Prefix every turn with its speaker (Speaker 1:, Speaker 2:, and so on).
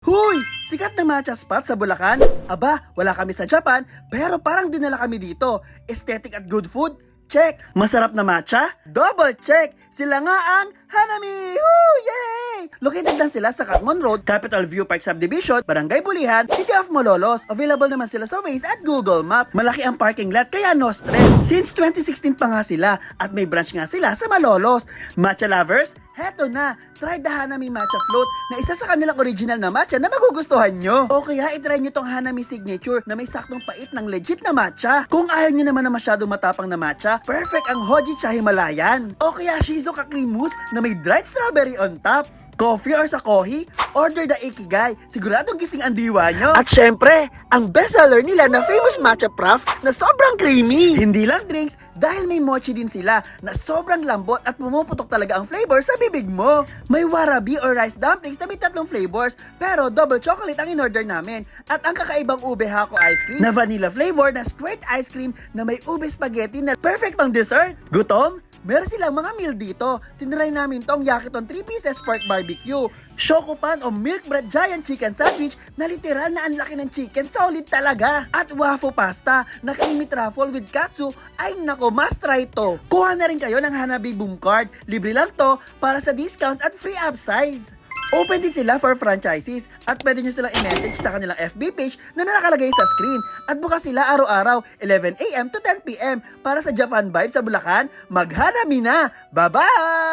Speaker 1: Huy! Sikat na matcha spot sa Bulacan? Aba, wala kami sa Japan, pero parang dinala kami dito. Aesthetic at good food? Check! Masarap na matcha? Double check! Sila nga ang Hanami! Woo! Yay! Located lang sila sa Catmon Road, Capital View Park Subdivision, Barangay Bulihan, City of Malolos. Available naman sila sa Waze at Google Map. Malaki ang parking lot kaya no stress. Since 2016 pa nga sila at may branch nga sila sa Malolos. Matcha lovers? Heto na! Try the Hanami Matcha Float na isa sa kanilang original na matcha na magugustuhan nyo. O kaya itry nyo tong Hanami Signature na may saktong pait ng legit na matcha. Kung ayaw nyo naman na masyadong matapang na matcha, perfect ang Hoji Cha Himalayan. O kaya Shizuoka Cream Mousse na may dried strawberry on top. Coffee or sa kohi, order the Ikigai. Siguradong gising ang diwa nyo. At syempre, ang bestseller nila na famous matcha prof na sobrang creamy. Hindi lang drinks, dahil may mochi din sila na sobrang lambot at pumuputok talaga ang flavor sa bibig mo. May warabi or rice dumplings na may 3 flavors, pero double chocolate ang in-order namin. At ang kakaibang ube hako ice cream na vanilla flavor na squirt ice cream na may ube spaghetti na perfect pang dessert. Gutom? Meron silang mga meal dito. Tinry namin tong Yakiton 3 pieces pork barbecue, Shokupan o milk bread giant chicken sandwich na literal na ang laki ng chicken, solid talaga. At waffle pasta na creamy truffle with katsu, ay nako, must try to. Kuha na rin kayo ng Hanabi Boom Card. Libre lang to para sa discounts at free upsize. Open din sila for franchises at pwede nyo silang i-message sa kanilang FB page na nakalagay sa screen. At bukas sila araw-araw 11 AM to 10 PM para sa Japan Vibe sa Bulacan. Maghanami na! Bye-bye!